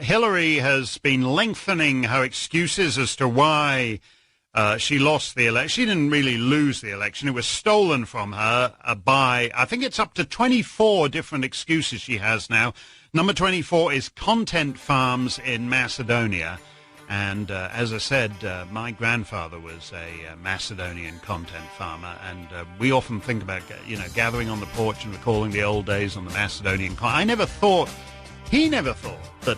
Hillary has been lengthening her excuses as to why she lost the election. She didn't really lose the election. It was stolen from her by, I think it's up to 24 different excuses she has now. Number 24 is content farms in Macedonia. And as I said, my grandfather was a Macedonian content farmer, and we often think about, gathering on the porch and recalling the old days on the Macedonian. He never thought that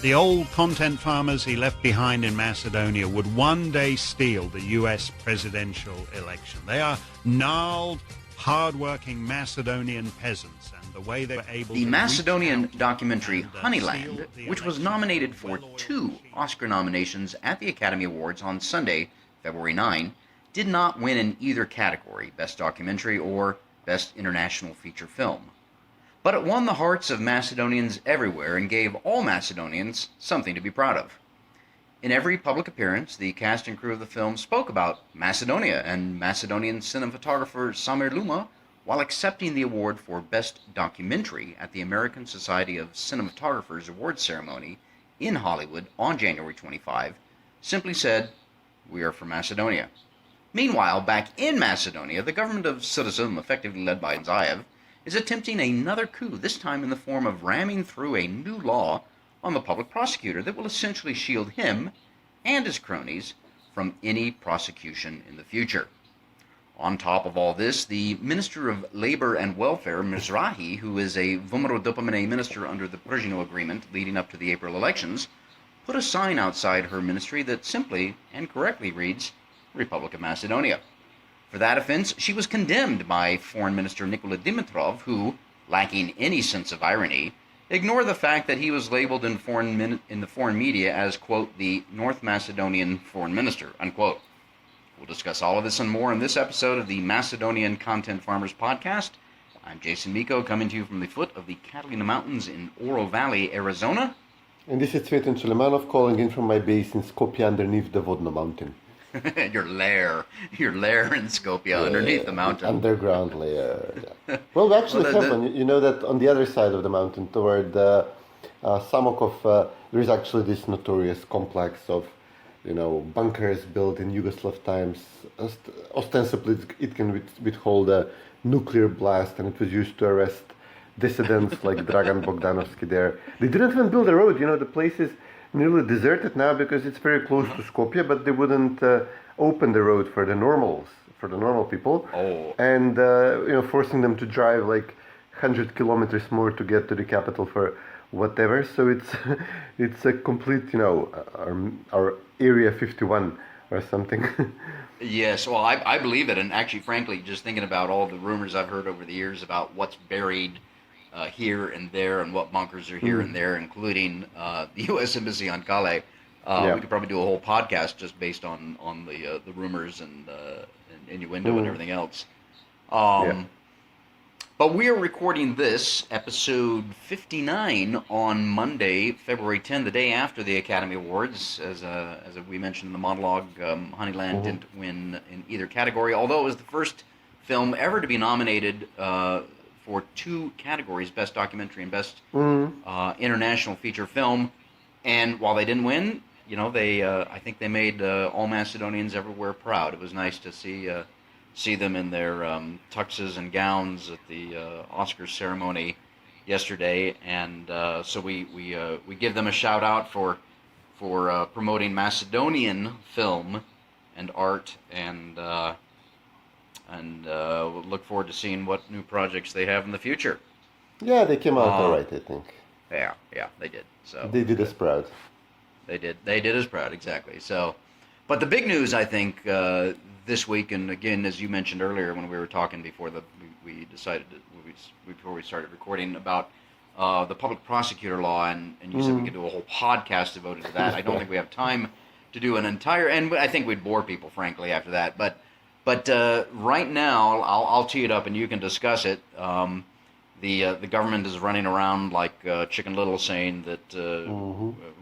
the old content farmers he left behind in Macedonia would one day steal the U.S. presidential election. They are gnarled, hard-working Macedonian peasants, and the way they were able The to Macedonian documentary Honeyland, which was nominated for 2 Oscar nominations at the Academy Awards on Sunday, February 9, did not win in either category, Best Documentary or Best International Feature Film. But it won the hearts of Macedonians everywhere and gave all Macedonians something to be proud of. In every public appearance, the cast and crew of the film spoke about Macedonia and Macedonian cinematographer Samir Luma, while accepting the award for Best Documentary at the American Society of Cinematographers Awards ceremony in Hollywood on January 25, simply said, "We are from Macedonia." Meanwhile, back in Macedonia, the government of Syriza, effectively led by Zaev, is attempting another coup, this time in the form of ramming through a new law on the public prosecutor that will essentially shield him and his cronies from any prosecution in the future. On top of all this, the Minister of Labor and Welfare, Mizrahi, who is a Vumero minister under the Prigino Agreement leading up to the April elections, put a sign outside her ministry that simply and correctly reads, Republic of Macedonia. For that offense, she was condemned by Foreign Minister Nikola Dimitrov, who, lacking any sense of irony, ignored the fact that he was labeled in the foreign media as, quote, the North Macedonian Foreign Minister, unquote. We'll discuss all of this and more in this episode of the Macedonian Content Farmers Podcast. I'm Jason Miko, coming to you from the foot of the Catalina Mountains in Oro Valley, Arizona. And this is Cvetin Suleimanov calling in from my base in Skopje underneath the Vodno mountain. Your lair in Skopje, underneath the mountain. Underground lair. Yeah. Well, we actually have one. You know that on the other side of the mountain, toward Samokov, there is actually this notorious complex of, bunkers built in Yugoslav times. Ostensibly, it can withhold a nuclear blast, and it was used to arrest dissidents like Dragan Bogdanovsky there. They didn't even build a road. The place is nearly deserted now because it's very close to Skopje, but they wouldn't open the road for the normal people, and forcing them to drive like 100 kilometers more to get to the capital for whatever. So it's a complete, our Area 51 or something. Yes, well, I believe it, and actually, frankly, just thinking about all the rumors I've heard over the years about what's buried here and there, and what bunkers are here and there, including the U.S. Embassy on Kale. We could probably do a whole podcast just based on the rumors and innuendo and everything else. But we are recording this, episode 59, on Monday, February 10, the day after the Academy Awards. As we mentioned in the monologue, Honeyland didn't win in either category, although it was the first film ever to be nominated for 2 categories, Best Documentary and Best International Feature Film. And while they didn't win, I think they made all Macedonians everywhere proud. It was nice to see them in their tuxes and gowns at the Oscars ceremony yesterday, and so we give them a shout out for promoting Macedonian film and art, and we'll look forward to seeing what new projects they have in the future. Yeah, they came out all right, I think. Yeah, they did. So they did us proud. They did us proud, exactly. So, but the big news, I think, this week, and again, as you mentioned earlier when we were talking before we started recording about the public prosecutor law, and you said we could do a whole podcast devoted to that. I don't think we have time to do an entire, and I think we'd bore people, frankly, after that. But right now, I'll tee it up and you can discuss it. The government is running around like Chicken Little, saying that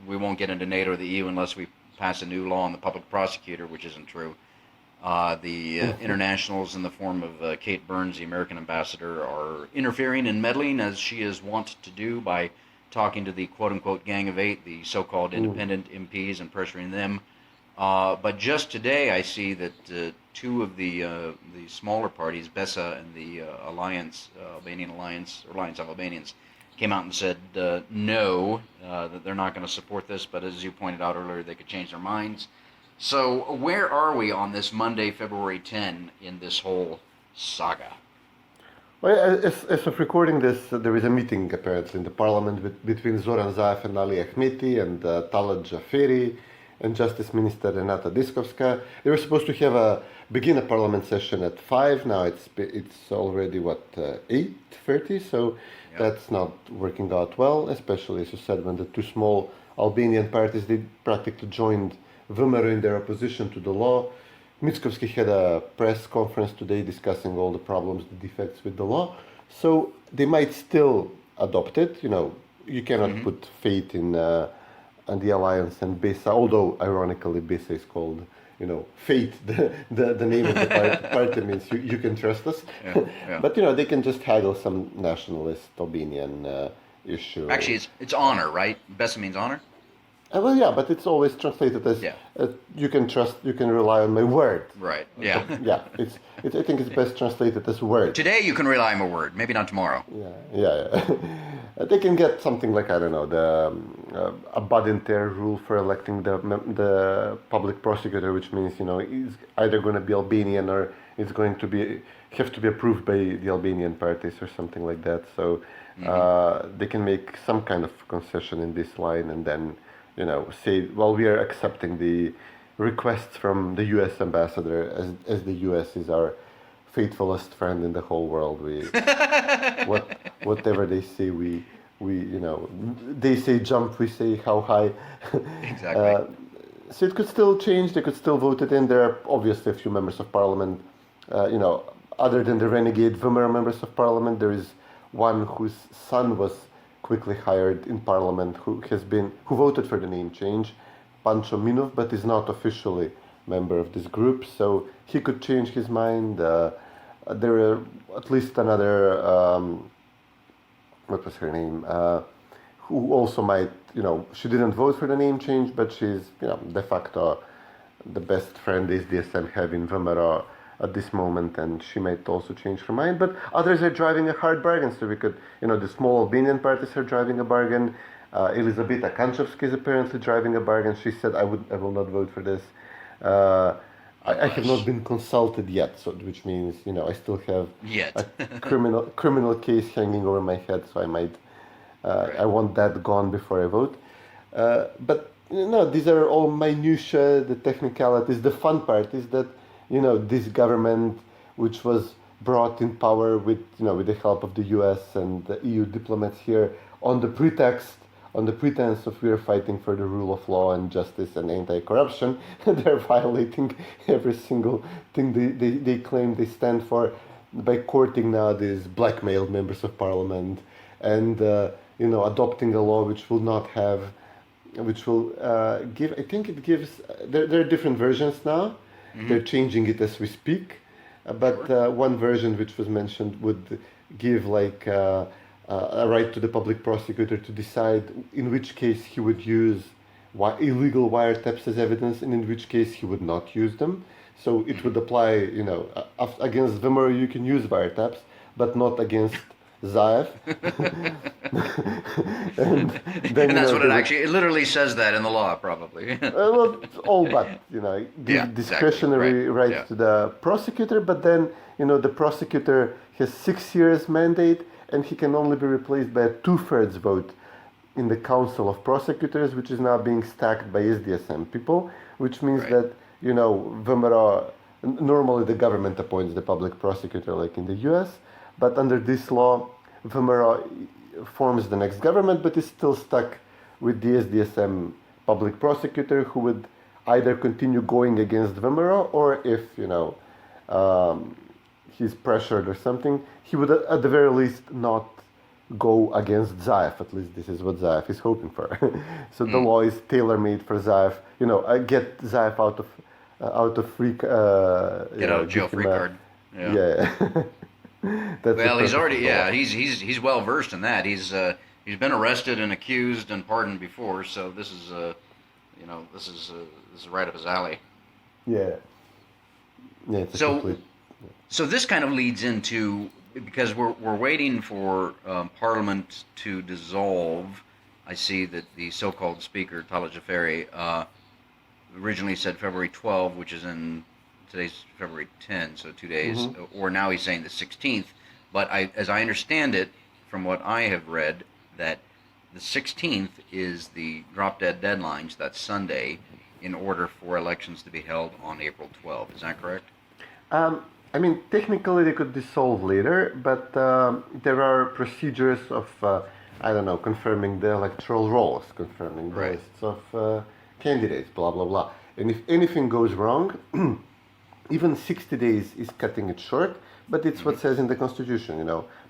we won't get into NATO or the EU unless we pass a new law on the public prosecutor, which isn't true. The internationals, in the form of Kate Burns, the American ambassador, are interfering and meddling, as she is wont to do, by talking to the quote-unquote Gang of Eight, the so-called independent MPs, and pressuring them. But just today, I see that two of the smaller parties, BESA and the Albanian Alliance, or Alliance of Albanians, came out and said no, that they're not going to support this. But as you pointed out earlier, they could change their minds. So where are we on this Monday, February 10, in this whole saga? Well, as of recording this, there is a meeting apparently in the parliament between Zoran Zaev and Ali Ahmeti and Talat Jaferi and Justice Minister Renata Diskovska. They were supposed to have begin a parliament session at 5. Now it's already 8:30. So that's not working out well, especially as you said, when the two small Albanian parties, they practically joined VMRO in their opposition to the law. Mickovski had a press conference today discussing all the problems, the defects with the law. So they might still adopt it. You cannot put faith in the alliance and BESA, although ironically BESA is called, fate. The name of the party means you can trust us. Yeah. But they can just haggle some nationalist Albanian issue. Actually, it's honor, right? BESA means honor. Well, yeah, but it's always translated as you can trust, you can rely on my word. Right. Yeah. Yeah. I think it's best translated as word. Today you can rely on my word. Maybe not tomorrow. Yeah. They can get something like, I don't know, a Badinter rule for electing the public prosecutor, which means he's either going to be Albanian or it's going to have to be approved by the Albanian parties or something like that. So they can make some kind of concession in this line and then say, well, we are accepting the requests from the U.S. ambassador, as the U.S. is our faithfulest friend in the whole world. We, whatever they say, we they say jump, we say how high. Exactly. So it could still change. They could still vote it in. There are obviously a few members of parliament, other than the renegade VMRO members of parliament. There is one whose son was quickly hired in parliament, who voted for the name change, Pancho Minov, but is not officially member of this group, so he could change his mind. There are at least another, what was her name, who also might, she didn't vote for the name change, but she's, de facto the best friend SDSM have in VMRO at this moment, and she might also change her mind. But others are driving a hard bargain, so we could, the small Albanian parties are driving a bargain. Elizabeta Kanchovska is apparently driving a bargain. She said, I will not vote for this. I have not been consulted yet, so which means, I still have a criminal case hanging over my head, so I might, I want that gone before I vote. But, these are all minutiae, the technicalities. The fun part is that, this government, which was brought in power with the help of the U.S. and the EU diplomats here, on the pretense of we are fighting for the rule of law and justice and anti-corruption, they're violating every single thing they claim they stand for by courting now these blackmailed members of parliament and adopting a law which will give. I think it gives. There are different versions now. Mm-hmm. They're changing it as we speak, but one version which was mentioned would give a right to the public prosecutor to decide in which case he would use illegal wiretaps as evidence and in which case he would not use them. So it would apply, against VMRO you can use wiretaps, but not against Zaev. and that's what it literally says that in the law, probably. Well, all but, give discretionary rights to the prosecutor, but then, the prosecutor has 6 years mandate and he can only be replaced by a 2/3 vote in the Council of Prosecutors, which is now being stacked by SDSM people, which means that, VMRO, normally the government appoints the public prosecutor like in the US, but under this law, VMRO forms the next government, but is still stuck with the SDSM public prosecutor, who would either continue going against VMRO, or if, he's pressured or something, he would at the very least not go against Zaev. At least this is what Zaev is hoping for. So the law is tailor-made for Zaev. Get Zaev out of free. Get out of jail free card. Yeah. Well, he's already. Yeah, he's well versed in that. He's He's been arrested and accused and pardoned before, so this is this is right up his alley. Yeah. Yeah. It's so this kind of leads into, because we're waiting for Parliament to dissolve. I see that the so-called Speaker Talajaferi originally said February 12, which is today's February 10, so 2 days, or now he's saying the 16th. But as I understand it, from what I have read, that the 16th is the drop-dead deadline, so that's Sunday, in order for elections to be held on April 12. Is that correct? I mean, technically they could dissolve later, but there are procedures of, confirming the electoral rolls, confirming the lists of candidates, blah, blah, blah. And if anything goes wrong, even 60 days is cutting it short, but it's what says in the Constitution,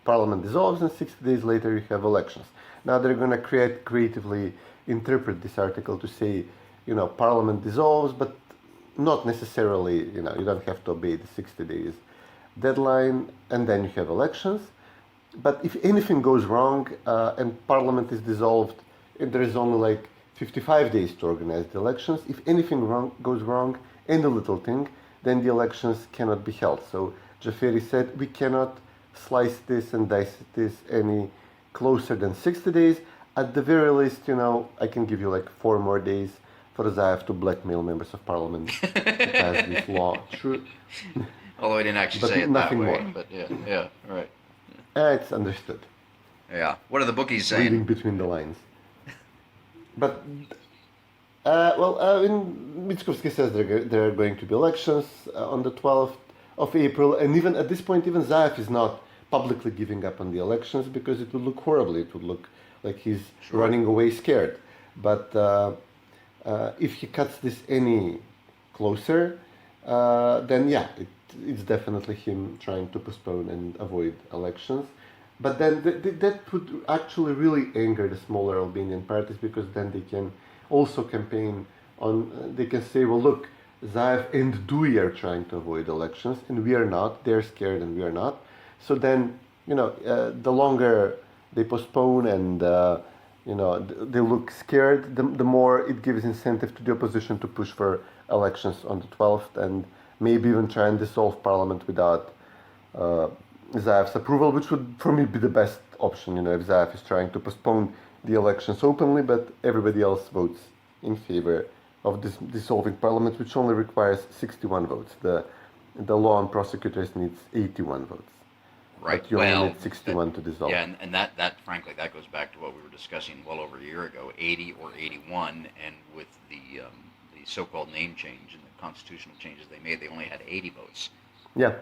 Parliament dissolves and 60 days later you have elections. Now they're going to creatively interpret this article to say, Parliament dissolves, but not necessarily, you don't have to obey the 60 days deadline, and then you have elections. But if anything goes wrong and Parliament is dissolved, and there is only like 55 days to organize the elections, if anything goes wrong, any little thing, then the elections cannot be held. So Jaferi said, we cannot slice this and dice this any closer than 60 days. At the very least, I can give you like 4 more days for Zaev to blackmail members of parliament to pass this law. True. Although he didn't actually say it that way. More. But yeah, right. It's understood. Yeah. What are the bookies saying? Reading between the lines. But, Mitskovsky says there are going to be elections on the 12th of April, and even at this point, even Zaev is not publicly giving up on the elections because it would look horribly. It would look like he's running away scared. But if he cuts this any closer, then it's definitely him trying to postpone and avoid elections. But then that would actually really anger the smaller Albanian parties, because then they can also campaign on, they can say, well, look, Zaev and Dui are trying to avoid elections and we are not. They're scared and we are not. So then, the longer they postpone and, they look scared, the more it gives incentive to the opposition to push for elections on the 12th and maybe even try and dissolve parliament without Zaev's approval, which would, for me, be the best option, if Zaev is trying to postpone the elections openly, but everybody else votes in favor of dissolving parliament, which only requires 61 votes. The law on prosecutors needs 81 votes. Right. But you only need 61 to dissolve. Yeah, and that frankly, that goes back to what we were discussing well over a year ago, 80 or 81, and with the so-called name change and the constitutional changes they made, they only had 80 votes. Yeah.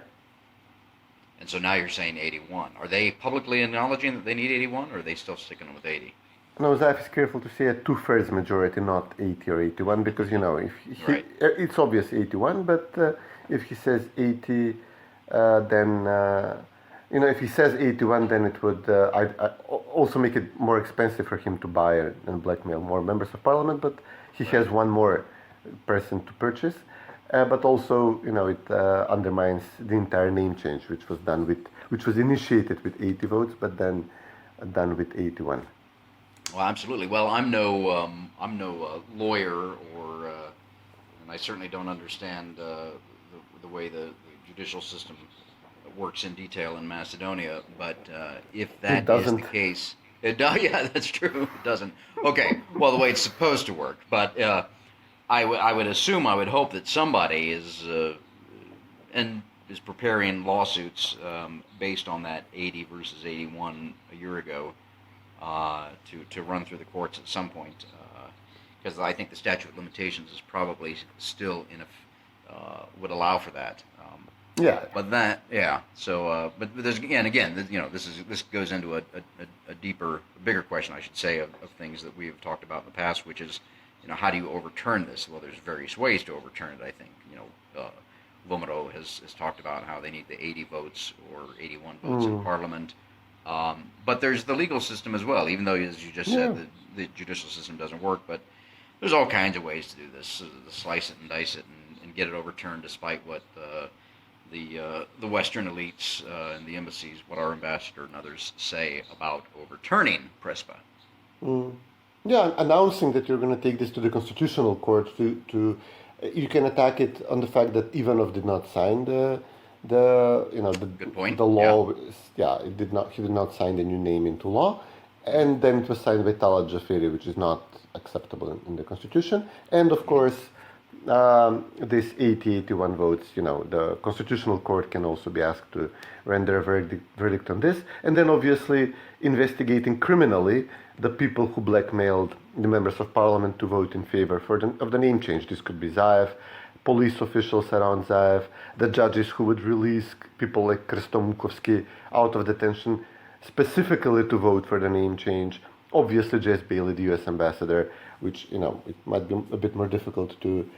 And so now you're saying 81. Are they publicly acknowledging that they need 81, or are they still sticking with 80? No, Zaev is careful to say a 2/3 majority, not 80 or 81, because, if it's obvious 81, but if he says 80, then, if he says 81, then it would also make it more expensive for him to buy and blackmail more members of parliament, but he has one more person to purchase. But also, it undermines the entire name change, which was initiated with 80 votes, but then done with 81. Well, absolutely. Well, I'm no lawyer, and I certainly don't understand the way the judicial system works in detail in Macedonia. But if that is the case, it does. Yeah, that's true. It doesn't. Okay. Well, the way it's supposed to work, but. I would assume, I would hope that somebody is preparing lawsuits based on that 80 versus 81 a year ago to run through the courts at some point, because I think the statute of limitations is probably still would allow for that. But that, So, but there's again, this goes into a bigger question, I should say, of things that we have talked about in the past, which is. How do you overturn this? Well, there's various ways to overturn it, I think. Vomero has talked about how they need the 80 votes or 81 votes in Parliament. But there's the legal system as well, even though, as you just said, the judicial system doesn't work. But there's all kinds of ways to do this, to slice it and dice it and get it overturned despite what the Western elites and the embassies, what our ambassador and others say about overturning PRESPA. Yeah, announcing that you're going to take this to the Constitutional Court to you can attack it on the fact that Ivanov did not sign the Good point. the law. Yeah, he did not sign the new name into law, and then it was signed by Talat Jaferi, which is not acceptable in the Constitution, and of course. This 81 votes, the Constitutional Court can also be asked to render a verdict on this. And then obviously investigating criminally the people who blackmailed the members of parliament to vote in favor of the name change. This could be Zaev, police officials around Zaev, the judges who would release people like Krestomkovsky out of detention specifically to vote for the name change. Obviously, Jess Bailey, the U.S. ambassador, which, it might be a bit more difficult to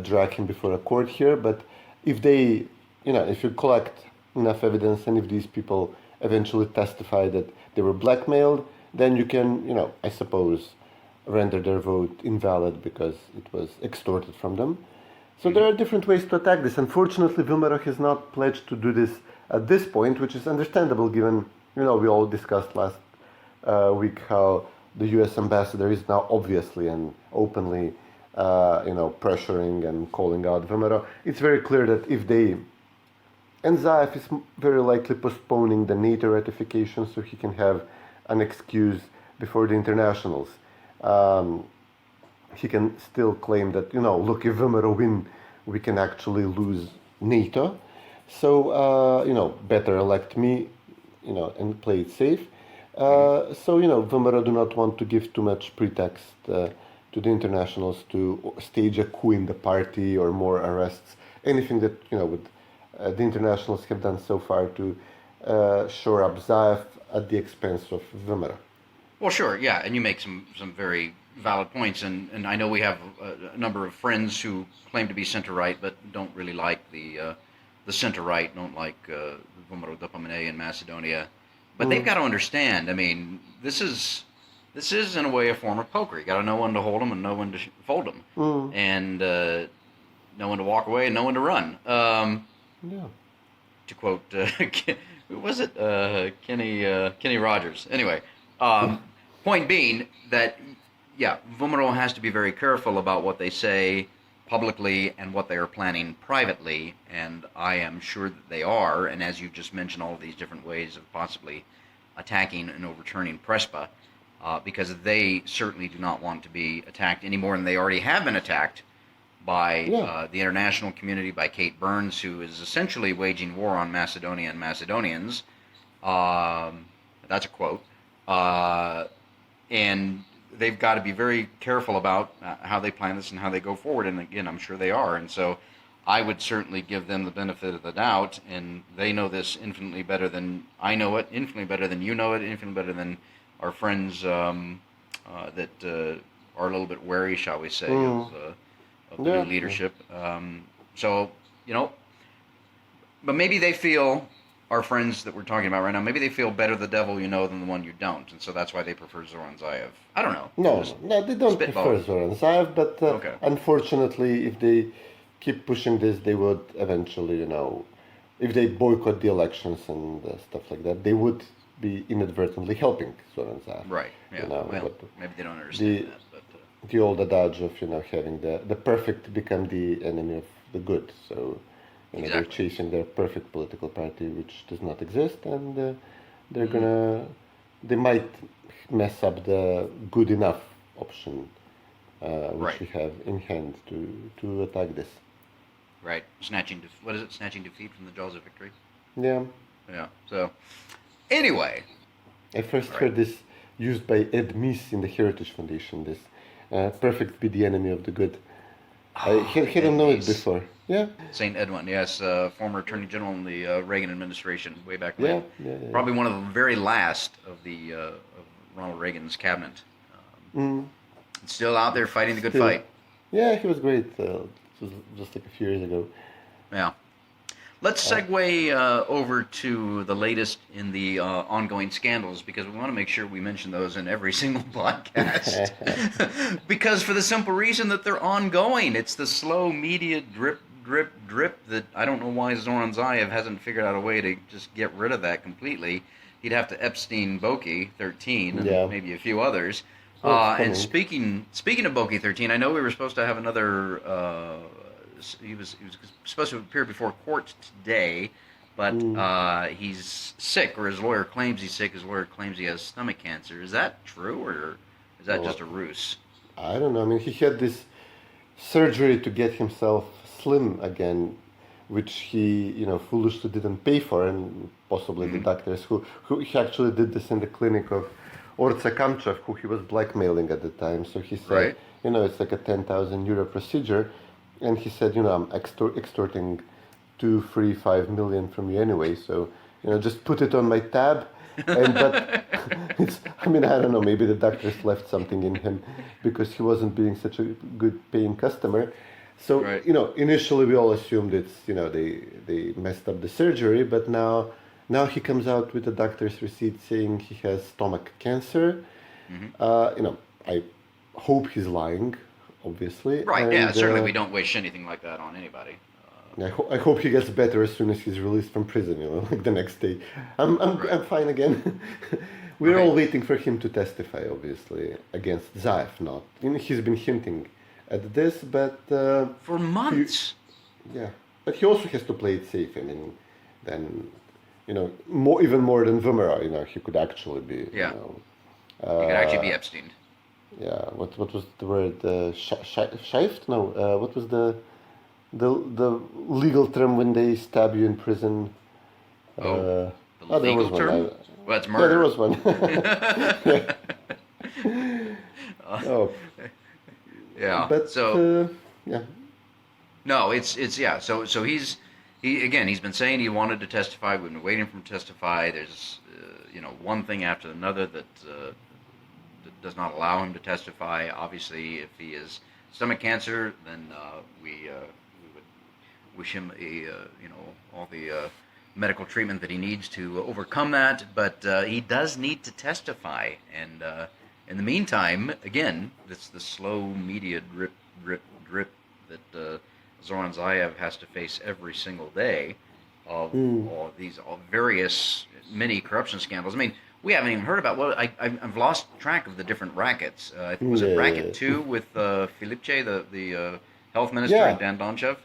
drag him before a court here, but if they, if you collect enough evidence and if these people eventually testify that they were blackmailed, then you can, I suppose, render their vote invalid because it was extorted from them. So there are different ways to attack this. Unfortunately, Vilmerov has not pledged to do this at this point, which is understandable given, we all discussed last week how the U.S. ambassador is now obviously and openly pressuring and calling out Vilmerov. It's very clear that if they, and Zaev is very likely postponing the NATO ratification so he can have an excuse before the internationals. He can still claim that, look, if Vilmerov win, we can actually lose NATO. So, better elect me, and play it safe. So, Vilmerov do not want to give too much pretext to the internationals to stage a coup in the party or more arrests, anything that, the internationals have done so far to shore up Zaev at the expense of Vilmerov. Well, sure, yeah, and you make some very valid points, and I know we have a number of friends who claim to be center-right but don't really like the center-right, don't like Vilmerov Dopamine in Macedonia. But they've got to understand, this is in a way a form of poker. You got to know when to hold them and know when to fold them, and know when to walk away and know when to run. To quote, who was it? Kenny Rogers. Anyway, point being that, Vilmerov has to be very careful about what they say publicly and what they are planning privately, and I am sure that they are. And as you just mentioned, all of these different ways of possibly attacking and overturning PRESPA. Because they certainly do not want to be attacked any more than they already have been attacked by the international community, by Kate Burns, who is essentially waging war on Macedonia and Macedonians. That's a quote. And they've got to be very careful about how they plan this and how they go forward. And again, I'm sure they are. And so I would certainly give them the benefit of the doubt. And they know this infinitely better than I know it, infinitely better than you know it, infinitely better than our friends that are a little bit wary, shall we say, of the new leadership. But maybe they feel, our friends that we're talking about right now, maybe they feel better the devil you know than the one you don't, and so that's why they prefer Zoran Zaev. I don't know. No, they don't prefer Zoran Zaev, but unfortunately, if they keep pushing this, they would eventually, if they boycott the elections and stuff like that, they would be inadvertently helping Zoran Zaev. Right, yeah. Maybe they don't understand that. But, the old adage of, having the perfect become the enemy of the good. So, exactly. They're chasing their perfect political party, which does not exist, and they might mess up the good enough option, which we have in hand to attack this. Right. Snatching defeat from the jaws of victory? Yeah. Yeah, so... Anyway. I first heard this used by Ed Meese in the Heritage Foundation, this perfect be the enemy of the good. I hadn't known it before. Yeah. St. Edwin, yes, former Attorney General in the Reagan administration way back when. Yeah. Probably one of the very last of of Ronald Reagan's cabinet. Still out there fighting the good fight. Yeah, he was great. It was just like a few years ago. Yeah. Let's segue over to the latest in the ongoing scandals, because we want to make sure we mention those in every single podcast. Because for the simple reason that they're ongoing. It's the slow media drip drip, drip that I don't know why Zoran Zaev hasn't figured out a way to just get rid of that completely. He'd have to Epstein Boki 13 and maybe a few others. And speaking of Boki 13, I know we were supposed to have another. He was supposed to appear before court today, but he's sick, or his lawyer claims he's sick. His lawyer claims he has stomach cancer. Is that true, or is that just a ruse? I don't know. I mean, he had this surgery to get himself slim again, which he, foolishly didn't pay for, and possibly the doctors who he actually did this in the clinic of Orza Kamchev, who he was blackmailing at the time. So he said, it's like a 10,000 euro procedure, and he said, I'm extorting 2, 3, 5 million from you anyway, so just put it on my tab. But I don't know, maybe the doctors left something in him because he wasn't being such a good paying customer. So, initially we all assumed it's, they messed up the surgery, but now he comes out with a doctor's receipt saying he has stomach cancer. I hope he's lying, obviously. Right, and, certainly we don't wish anything like that on anybody. I hope he gets better as soon as he's released from prison, like the next day. I'm fine again. We're all waiting for him to testify, obviously, against Zaev. Not, he's been hinting at this, but for months. But he also has to play it safe. I mean, then even more than Vumera, he could actually be. Yeah. He could actually be Epstein. Yeah. What was the word? Scheift? No. What was the legal term when they stab you in prison? The legal term? Well, it's murder. Yeah, there was one. Yeah. But No, it's So he's been saying he wanted to testify. We've been waiting for him to testify. There's one thing after another that does not allow him to testify. Obviously, if he has stomach cancer, then we would wish him all the medical treatment that he needs to overcome that. But he does need to testify, and in the meantime, again, it's the slow media drip, drip, drip that Zoran Zaev has to face every single day of all these various many corruption scandals. I mean, we haven't even heard about. Well, I've lost track of the different rackets. Was it Racket 2 with Filipche, the health minister, and Dan Donchev?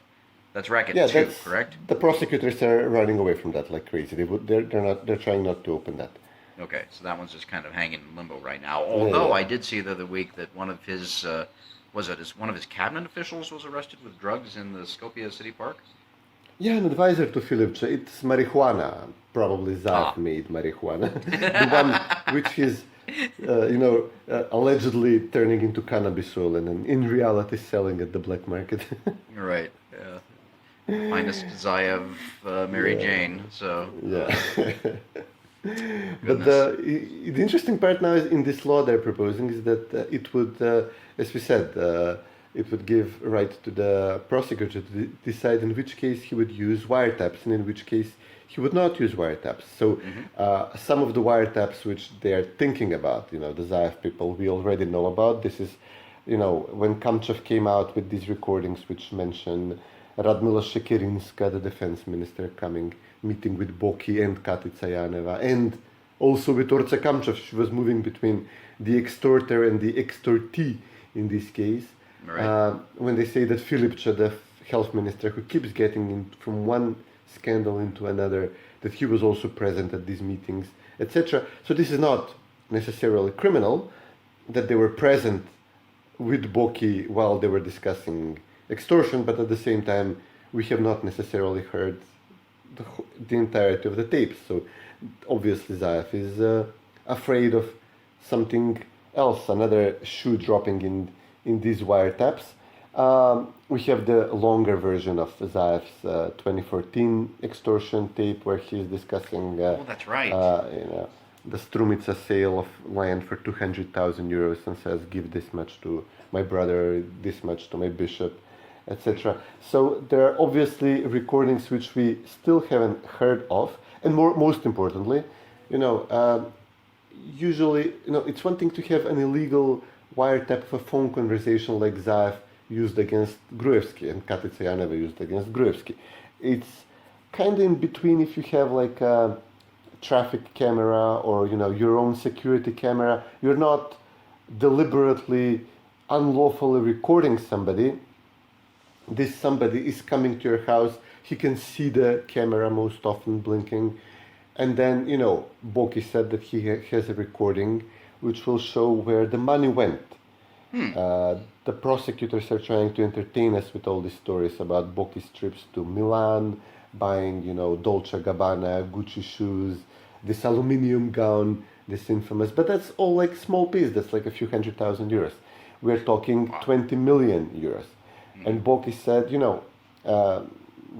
That's Racket 2, correct? The prosecutors are running away from that like crazy. They're trying not to open that. Okay, so that one's just kind of hanging in limbo right now. Although I did see the other week that one of his one of his cabinet officials was arrested with drugs in the Skopje city park. Yeah, an advisor to Filipche. It's marijuana. Probably Zaev made marijuana. The one which is, allegedly turning into cannabis oil and then in reality selling at the black market. Right, yeah. Finest Zaev Mary Jane, so... But the interesting part now is in this law they're proposing is that it would, as we said, it would give right to the prosecutor to decide in which case he would use wiretaps and in which case he would not use wiretaps. So some of the wiretaps which they are thinking about, the Zaev people, we already know about. This is, when Kamchev came out with these recordings which mention Radmila Shekirinska, the defense minister, meeting with Boki and Katica Janeva, and also with Orza Kamchev. She was moving between the extorter and the extortee in this case. Right. When they say that Filipche, the health minister, who keeps getting from one scandal into another, that he was also present at these meetings, etc. So this is not necessarily criminal, that they were present with Boki while they were discussing extortion, but at the same time, we have not necessarily heard the entirety of the tapes. So obviously Zaev is afraid of something else, another shoe dropping in these wiretaps. We have the longer version of Zaev's 2014 extortion tape where he's discussing that's right. The Strumica sale of land for 200,000 euros and says, give this much to my brother, this much to my bishop, etc. So there are obviously recordings which we still haven't heard of, and most importantly, usually, it's one thing to have an illegal wiretap of a phone conversation like Zaev used against Gruevski and Katica Janeva used against Gruevski. It's kind of in between if you have like a traffic camera or your own security camera. You're not deliberately, unlawfully recording somebody. This somebody is coming to your house. He can see the camera most often blinking. And then, Boki said that he has a recording which will show where the money went. The prosecutors are trying to entertain us with all these stories about Boki's trips to Milan, buying, Dolce & Gabbana, Gucci shoes, this aluminium gown, this infamous. But that's all like small piece. That's like a few €100,000. We're talking 20 million euros. And Boki said,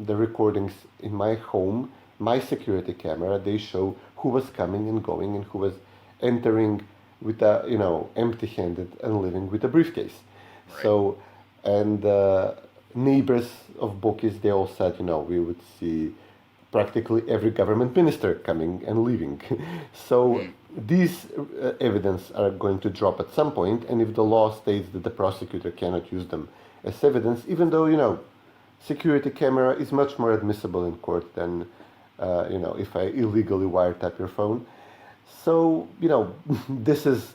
the recordings in my home, my security camera, they show who was coming and going and who was entering with a, empty-handed and leaving with a briefcase. Right. So, and neighbors of Boki's, they all said, we would see practically every government minister coming and leaving. So these evidence are going to drop at some point, and if the law states that the prosecutor cannot use them as evidence, even though, security camera is much more admissible in court than, if I illegally wiretap your phone. So, this is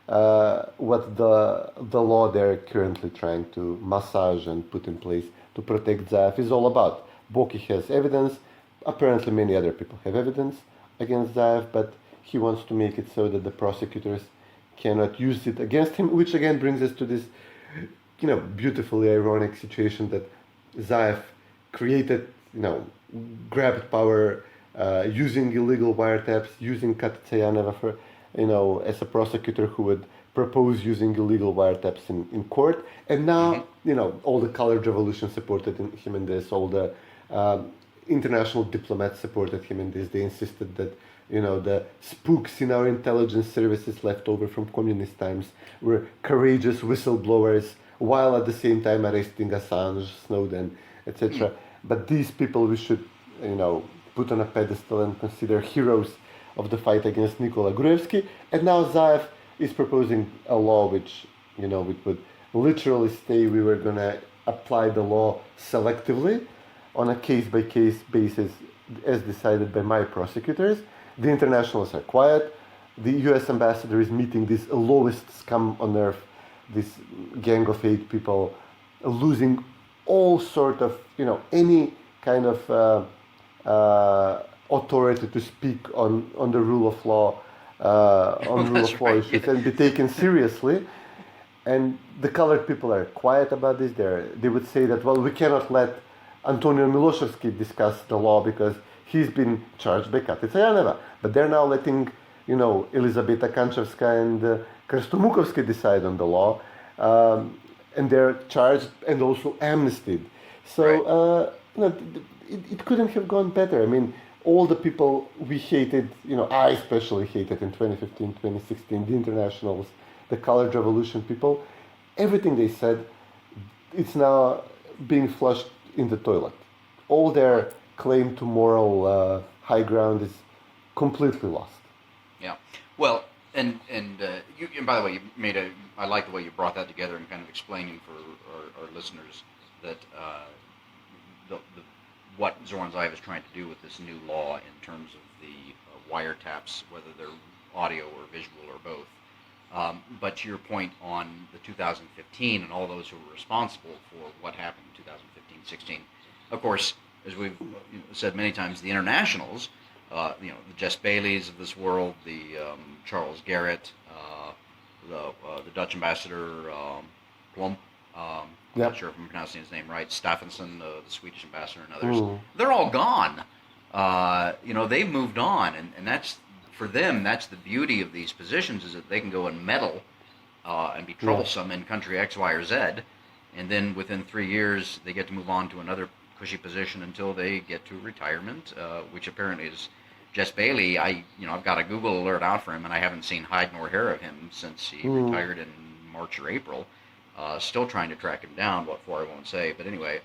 what the law they're currently trying to massage and put in place to protect Zaev is all about. Boki has evidence. Apparently many other people have evidence against Zaev, but he wants to make it so that the prosecutors cannot use it against him, which again brings us to this, beautifully ironic situation that Zaev created, grabbed power, using illegal wiretaps, using Katica Janeva for, as a prosecutor who would propose using illegal wiretaps in court. And now, all the colored revolution supported him in this, all the international diplomats supported him in this. They insisted that, the spooks in our intelligence services left over from communist times were courageous whistleblowers, while at the same time arresting Assange, Snowden, etc. But these people we should, put on a pedestal and consider heroes of the fight against Nikola Gruevski. And now Zaev is proposing a law which, which would literally say we were going to apply the law selectively on a case-by-case basis as decided by my prosecutors. The internationals are quiet. The US ambassador is meeting this lowest scum on earth, this gang of 8 people, losing all sort of, any kind of authority to speak on the rule of law, rule of law issues, and be taken seriously. And the colored people are quiet about this. They would say that, well, we cannot let Antonio Miloševski discuss the law because he's been charged by Katica Janeva. But they're now letting, Elizabeta Kančevska and Krstomukovsky decide on the law. And they're charged and also amnestied. So, it couldn't have gone better. I mean, all the people we hated, I especially hated in 2015, 2016, the internationals, the colored revolution people, everything they said, it's now being flushed in the toilet. All their claim to moral high ground is completely lost. Yeah. Well, and by the way, I like the way you brought that together and kind of explaining for our listeners that what Zoran Zaev is trying to do with this new law in terms of the wiretaps, whether they're audio or visual or both. But to your point on the 2015 and all those who were responsible for what happened in 2015-16, of course, as we've said many times, the internationals, the Jess Baileys of this world, the Charles Garrett, the Dutch ambassador Plump, I'm not sure if I'm pronouncing his name right, Staffansson, the Swedish ambassador, and others, they're all gone. They've moved on, and that's, for them, that's the beauty of these positions, is that they can go and meddle and be troublesome in country X, Y, or Z, and then within 3 years they get to move on to another cushy position until they get to retirement, which apparently is Jess Bailey. I've got a Google alert out for him, and I haven't seen hide nor hair of him since he retired in March or April. Still trying to track him down. What for I won't say, but anyway,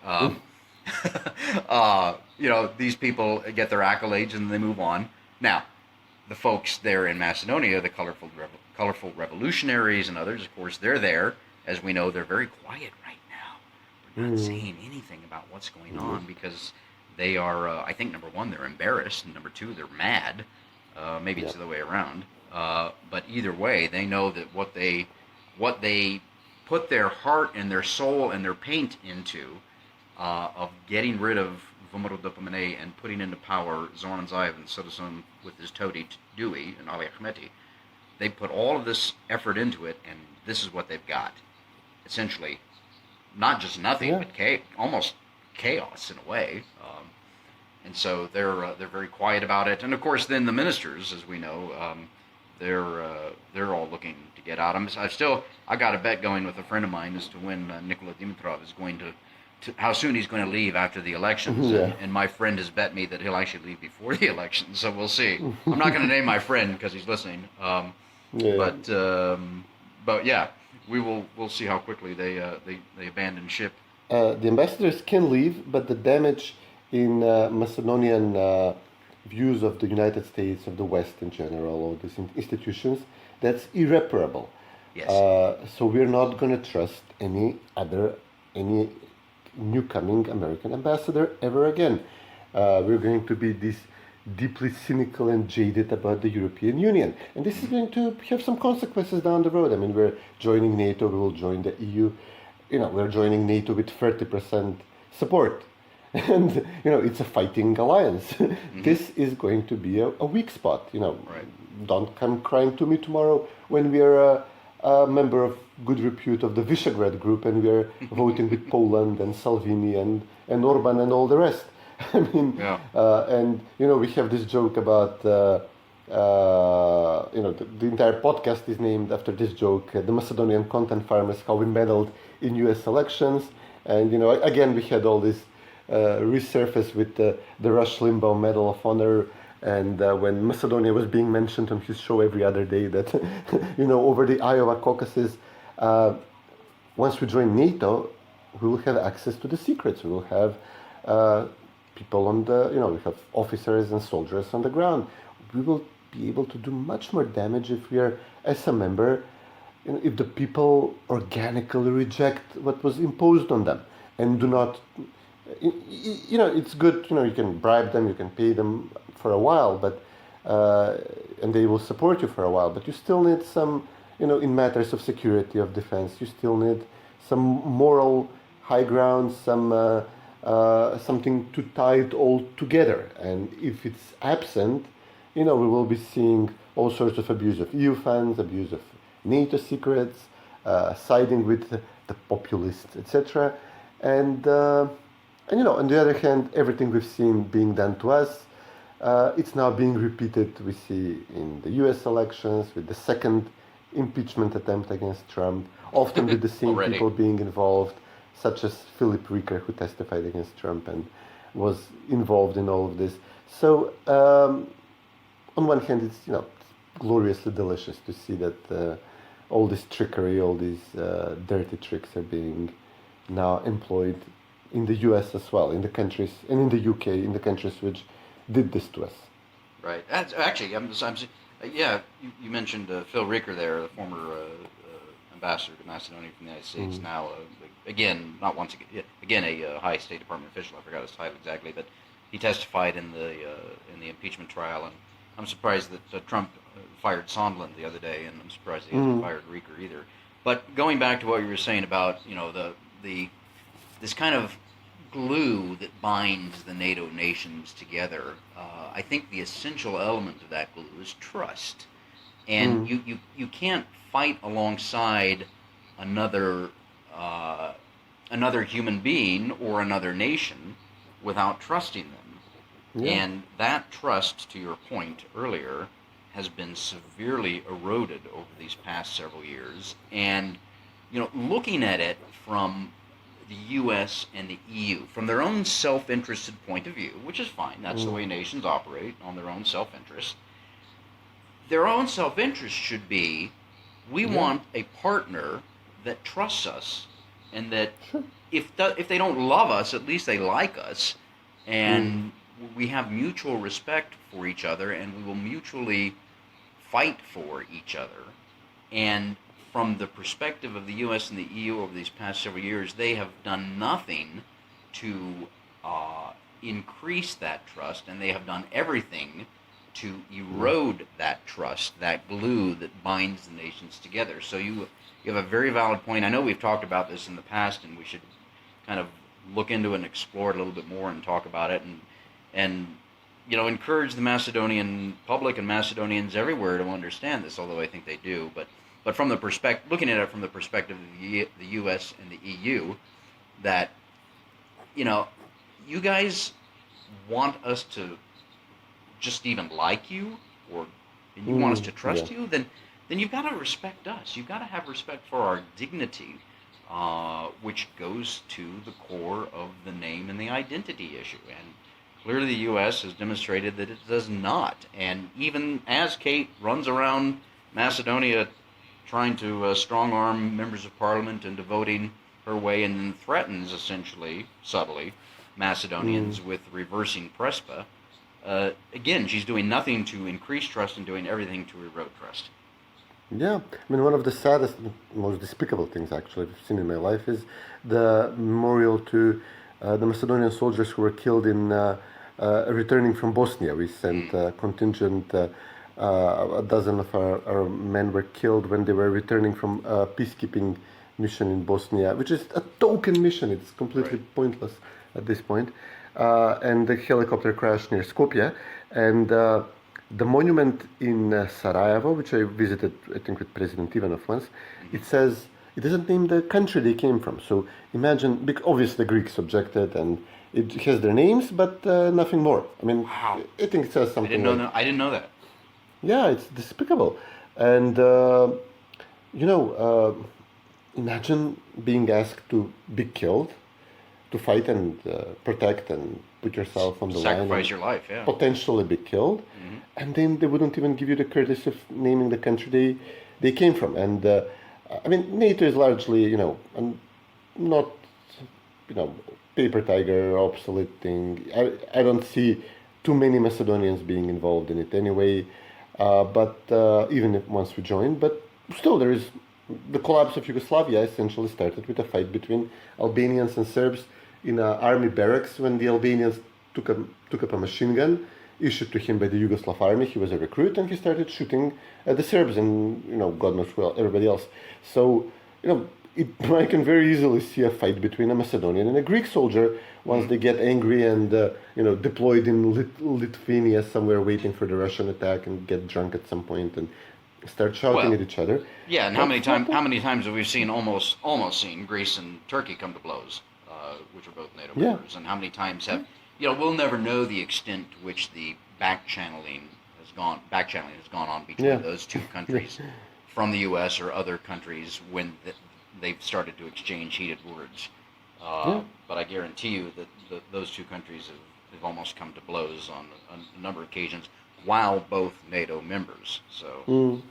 these people get their accolades and they move on. Now, the folks there in Macedonia, the colorful revolutionaries and others, of course, they're there. As we know, they're very quiet right now. not saying anything about what's going on because they are, I think, number one, they're embarrassed, and number two, they're mad. Maybe it's the other way around. But either way, they know that what they put their heart and their soul and their paint into, of getting rid of Vomero Dopamine and putting into power Zoran Zaev and Citizen with his toady Dewey and Ali Ahmeti, they put all of this effort into it, and this is what they've got. Essentially, not just nothing, but almost chaos in a way. And so they're very quiet about it. And of course, then the ministers, as we know, they're all looking to get out. I got a bet going with a friend of mine as to when Nikola Dimitrov is going to how soon he's going to leave after the elections. And my friend has bet me that he'll actually leave before the elections. So we'll see. I'm not going to name my friend because he's listening. But yeah, we'll see how quickly they abandon ship. The ambassadors can leave, but the damage in Macedonian views of the United States, of the West in general, or these institutions, that's irreparable. Yes. So we're not going to trust any new coming American ambassador ever again. We're going to be this deeply cynical and jaded about the European Union. And this is going to have some consequences down the road. I mean, we're joining NATO, we will join the EU. We're joining NATO with 30% support. And, it's a fighting alliance. This is going to be a weak spot. Right. Don't come crying to me tomorrow when we are a member of good repute of the Visegrad group and we are voting with Poland and Salvini and Orban and all the rest. I mean, and we have this joke about the entire podcast is named after this joke, the Macedonian Content Farmers, how we meddled in U.S. elections, and again we had all this resurface with the Rush Limbaugh Medal of Honor, and when Macedonia was being mentioned on his show every other day, that over the Iowa caucuses, once we join NATO, we will have access to the secrets. We will have people on we have officers and soldiers on the ground. We will be able to do much more damage if we are, as a member, if the people organically reject what was imposed on them and do not, it's good, you can bribe them, you can pay them for a while, but, and they will support you for a while, but you still need some, in matters of security, of defense, you still need some moral high ground, some, something to tie it all together. And if it's absent, we will be seeing all sorts of abuse of EU funds, abuse of NATO secrets, siding with the populists, etc. And on the other hand, everything we've seen being done to us, it's now being repeated. We see in the U.S. elections with the second impeachment attempt against Trump, often with the same people being involved, such as Philip Rieker, who testified against Trump and was involved in all of this. So, on one hand, it's gloriously delicious to see that all this trickery, all these dirty tricks are being now employed in the U.S. as well, in the countries, and in the U.K., in the countries which did this to us. Right. That's, actually, you mentioned Phil Rieker there, the former ambassador to Macedonia from the United States. Now, again, not once again, a high State Department official. I forgot his title exactly, but he testified in the impeachment trial, and I'm surprised that Trump fired Sondland the other day, and I'm surprised he hasn't fired Rieker either. But going back to what you were saying about this kind of glue that binds the NATO nations together, I think the essential element of that glue is trust. And you can't fight alongside another human being or another nation without trusting them. Yeah. And that trust, to your point earlier, has been severely eroded over these past several years. And looking at it from the U.S. and the EU, from their own self-interested point of view, which is fine, that's the way nations operate, on their own self-interest. Their own self-interest should be, we want a partner that trusts us, and that if they don't love us, at least they like us, and we have mutual respect for each other, and we will mutually fight for each other. And from the perspective of the U.S. and the EU over these past several years, they have done nothing to increase that trust, and they have done everything to erode that trust, that glue that binds the nations together. So you have a very valid point. I know we've talked about this in the past, and we should kind of look into it and explore it a little bit more and talk about it, and encourage the Macedonian public and Macedonians everywhere to understand this, although I think they do. But from the looking at it from the perspective of the U.S. and the EU, that you guys want us to just even like you, and you want us to trust you, then you've got to respect us. You've got to have respect for our dignity, which goes to the core of the name and the identity issue. And clearly the U.S. has demonstrated that it does not. And even as Kate runs around Macedonia trying to strong-arm members of parliament into voting her way, and then threatens, essentially, subtly, Macedonians with reversing Prespa, again, she's doing nothing to increase trust and doing everything to erode trust. Yeah, I mean, one of the saddest, most despicable things actually I've seen in my life is the memorial to the Macedonian soldiers who were killed in returning from Bosnia. We sent a contingent, a dozen of our men were killed when they were returning from a peacekeeping mission in Bosnia, which is a token mission. It's completely pointless at this point. And the helicopter crash near Skopje. And the monument in Sarajevo, which I visited, I think, with President Ivanov once, it says, it doesn't name the country they came from. So imagine, obviously the Greeks objected, and it has their names, but nothing more. I mean, wow. I think it says something. I didn't know that. Yeah, it's despicable. And, imagine being asked to be killed, to fight and protect and put yourself on the line. Sacrifice your life, yeah. Potentially be killed. And then they wouldn't even give you the courtesy of naming the country they came from. And, NATO is largely, not, paper tiger, obsolete thing. I don't see too many Macedonians being involved in it anyway, even if once we joined. But still, there is the collapse of Yugoslavia essentially started with a fight between Albanians and Serbs in an army barracks when the Albanians took up a machine gun issued to him by the Yugoslav army. He was a recruit, and he started shooting at the Serbs and, God knows who else, everybody else. So, I can very easily see a fight between a Macedonian and a Greek soldier once they get angry and, deployed in Lithuania somewhere waiting for the Russian attack and get drunk at some point and start shouting at each other. Yeah, and how many times have we seen almost seen Greece and Turkey come to blows, which are both NATO members, and how many times have we'll never know the extent to which the backchanneling has gone on between those two countries from the U.S. or other countries when they've started to exchange heated words. But I guarantee you that those two countries have almost come to blows on a number of occasions, while both NATO members. So,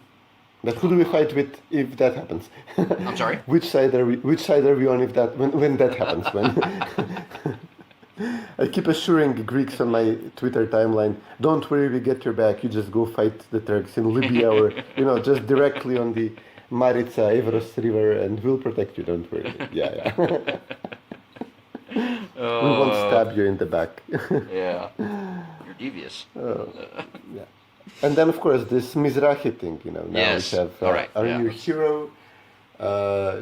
but who do we fight with if that happens? I'm sorry. Which side are we on if that when that happens? I keep assuring Greeks on my Twitter timeline, don't worry, we get your back. You just go fight the Turks in Libya or just directly on the Maritsa Evros River, and we'll protect you. Don't worry. Yeah. We won't stab you in the back. Yeah. You're devious. Yeah. And then, of course, this Mizrahi thing, now we have our new hero.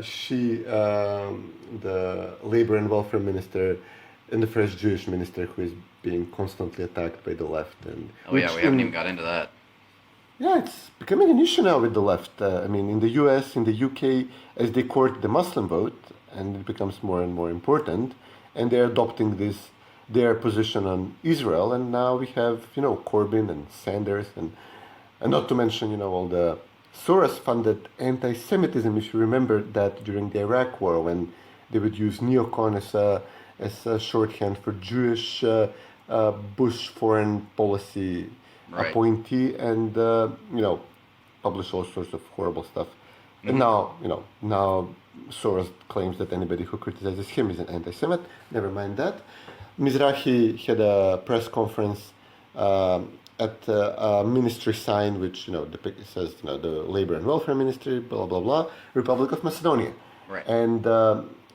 She, the labor and welfare minister, and the first Jewish minister who is being constantly attacked by the left. And we haven't even got into that. Yeah, it's becoming an issue now with the left. In the US, in the UK, as they court the Muslim vote, and it becomes more and more important, and they're adopting their position on Israel, and now we have, Corbyn and Sanders, and not to mention, all the Soros-funded anti-Semitism. If you remember that during the Iraq War, when they would use neocon as a shorthand for Jewish Bush foreign policy appointee, and publish all sorts of horrible stuff. And now Soros claims that anybody who criticizes him is an anti-Semite. Never mind that. Mizrahi had a press conference at a ministry sign which says the Labor and Welfare Ministry, blah blah blah, Republic of Macedonia. Right. And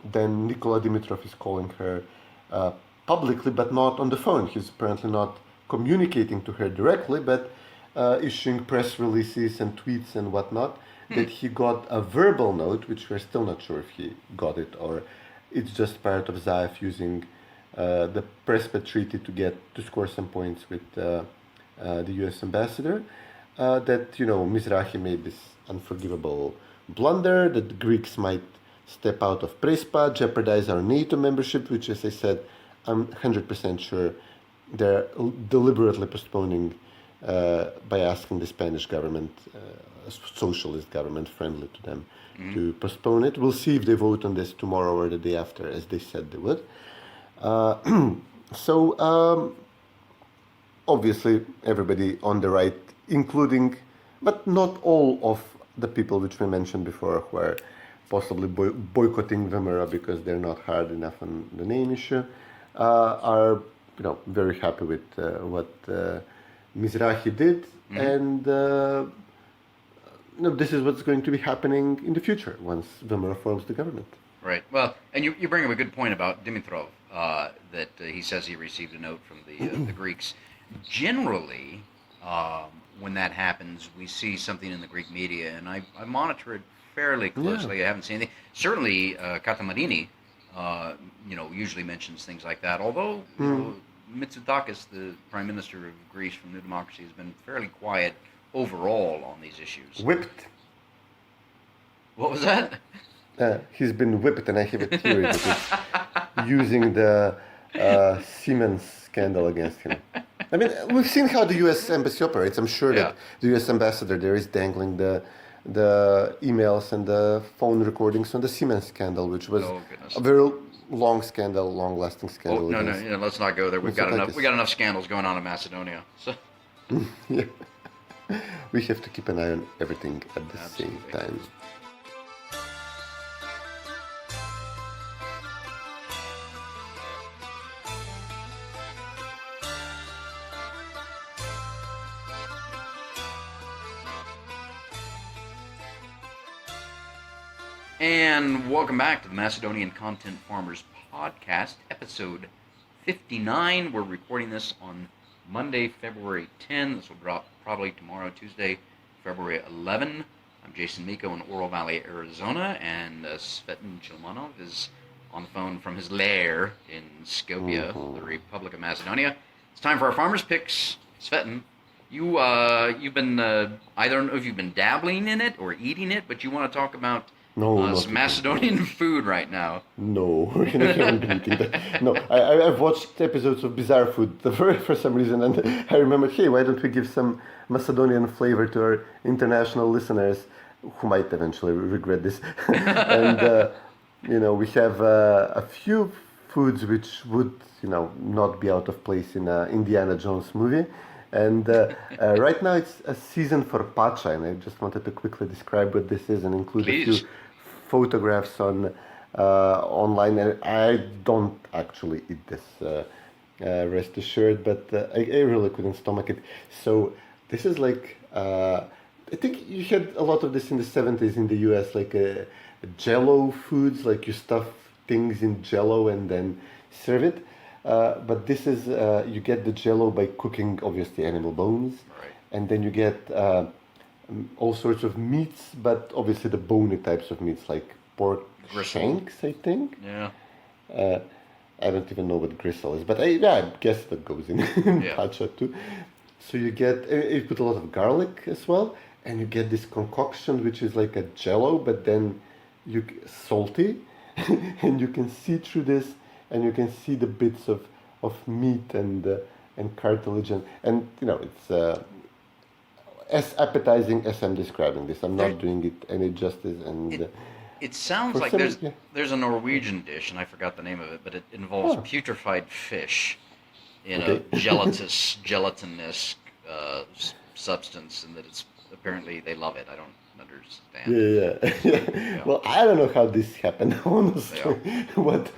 then Nikola Dimitrov is calling her publicly, but not on the phone. He's apparently not communicating to her directly, but issuing press releases and tweets and whatnot. That he got a verbal note, which we're still not sure if he got it or it's just part of Zaev using the Prespa Treaty to score some points with the U.S. ambassador. That Mizrahi made this unforgivable blunder. That the Greeks might step out of Prespa, jeopardize our NATO membership, which, as I said, I'm 100% sure they're deliberately postponing by asking the Spanish government, a socialist government friendly to them, to postpone it. We'll see if they vote on this tomorrow or the day after, as they said they would. Obviously, everybody on the right, including, but not all of the people which we mentioned before, who are possibly boycotting Vemera because they're not hard enough on the name issue, are very happy with what Mizrahi did, and this is what's going to be happening in the future once Vemera forms the government. Right. Well, and you bring up a good point about Dimitrov, that he says he received a note from the Greeks. Generally, when that happens, we see something in the Greek media, and I monitor it fairly closely. Yeah. I haven't seen anything. Certainly, Katamarini, usually mentions things like that. Although Mitsotakis, the Prime Minister of Greece from New Democracy, has been fairly quiet overall on these issues. Whipped. What was that? He's been whipped, and I have a theory that he's using the Siemens scandal against him. I mean, we've seen how the U.S. Embassy operates. I'm sure that the U.S. ambassador there is dangling the emails and the phone recordings on the Siemens scandal, which was a very long-lasting scandal. Oh, no, let's not go there. We've got enough scandals going on in Macedonia. So. Yeah. We have to keep an eye on everything at the same time. And welcome back to the Macedonian Content Farmers Podcast, episode 59. We're recording this on Monday, February 10. This will drop probably tomorrow, Tuesday, February 11. I'm Jason Miko in Oro Valley, Arizona, and Cvetin is on the phone from his lair in Skopje, the Republic of Macedonia. It's time for our farmers' picks. Cvetin, you've been, I don't know if you've been dabbling in it or eating it, but you want to talk about some Macedonian food right now. No, I haven't been eating that. No, I've watched episodes of Bizarre Food for some reason, and I remembered, hey, why don't we give some Macedonian flavor to our international listeners who might eventually regret this. And, we have a few foods which would, not be out of place in an Indiana Jones movie. And right now it's a season for pacha, and I just wanted to quickly describe what this is and include a few photographs on online. And I don't actually eat this, rest assured, but I really couldn't stomach it. So this is like, I think you had a lot of this in the 70s in the US, like Jell-O foods, like you stuff things in Jell-O and then serve it. But this is, you get the Jell-O by cooking, obviously, animal bones. Right. And then you get all sorts of meats, but obviously the bony types of meats, like pork shanks, I think. Yeah. I don't even know what gristle is, but I guess that goes in pacha too. So you put a lot of garlic as well, and you get this concoction, which is like a Jell-O, but then salty, and you can see through this, and you can see the bits of meat and cartilage, and it's as appetizing as I'm describing this. I'm not doing it any justice. And it sounds like there's a Norwegian dish, and I forgot the name of it, but it involves putrefied fish in a gelatinous substance, and that it's apparently they love it. I don't understand. Yeah. Well, I don't know how this happened, honestly. What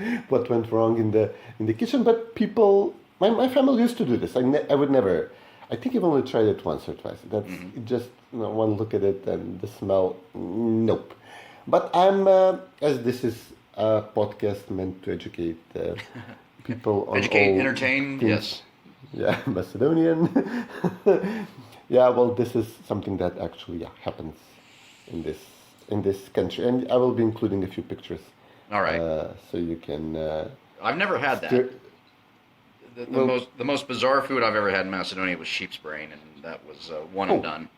went wrong in the kitchen? But people, my family used to do this. I would never I think I've only tried it once or twice. That's just one look at it and the smell. Nope. But I'm as this is a podcast meant to educate people on educate, all entertain. things. Yes. Yeah, Macedonian. Yeah, well, this is something that actually happens in this country, and I will be including a few pictures. All right. So you can. I've never had that. The most bizarre food I've ever had in Macedonia was sheep's brain, and that was one and done.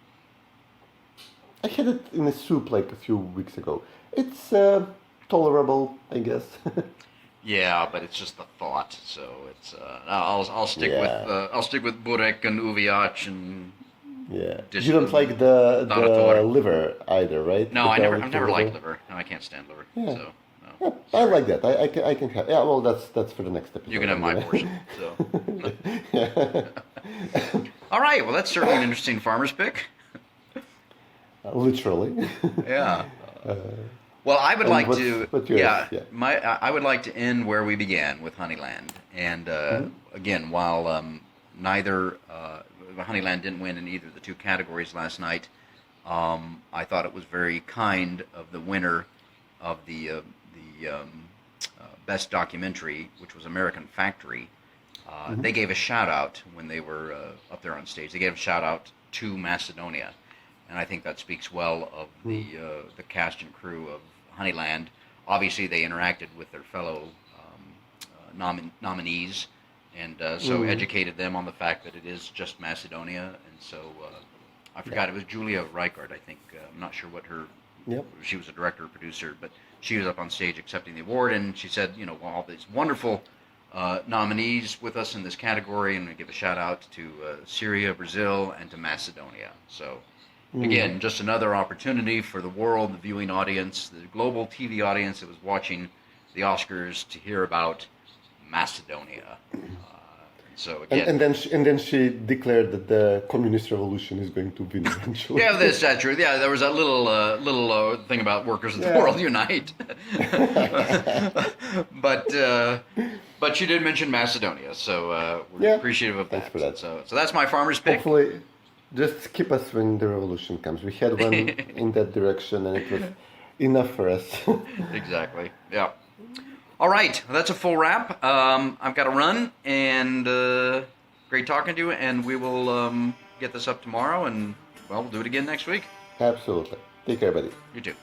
I had it in a soup like a few weeks ago. It's tolerable, I guess. Yeah, but it's just the thought. So it's I'll stick with burek and uviac and. Yeah. You don't like the liver either, right? No, I've never liked liver. No, I can't stand liver. Yeah. So. Yeah, I like that. I can have. Yeah, well, that's for the next episode. You can have my portion. So. All right. Well, that's certainly an interesting farmer's pick. Literally. Yeah. Well, I would like to. I would like to end where we began with Honeyland, and again, while neither Honeyland didn't win in either of the two categories last night, I thought it was very kind of the winner of the best documentary, which was American Factory. They gave a shout out when they were up there on stage. They gave a shout out to Macedonia, and I think that speaks well of the cast and crew of Honeyland. Obviously, they interacted with their fellow nominees, and so educated them on the fact that it is just Macedonia. And so I forgot, it was Julia Reichard, I think. I'm not sure what her. Yep. She was a director or producer, but she was up on stage accepting the award, and she said, all these wonderful nominees with us in this category, and we give a shout out to Syria, Brazil, and to Macedonia. So, again, just another opportunity for the world, the viewing audience, the global TV audience that was watching the Oscars to hear about Macedonia. So again, and then she declared that the communist revolution is going to win eventually. Yeah, that's true. Yeah, there was that little thing about workers of the world unite. But she did mention Macedonia, so we're appreciative of that. Thanks for that. So that's my farmer's pick. Hopefully, just keep us when the revolution comes. We had one in that direction, and it was enough for us. Exactly. Yeah. All right, well, that's a full wrap. I've got to run, and great talking to you, and we will get this up tomorrow, and, we'll do it again next week. Absolutely. Take care, buddy. You too.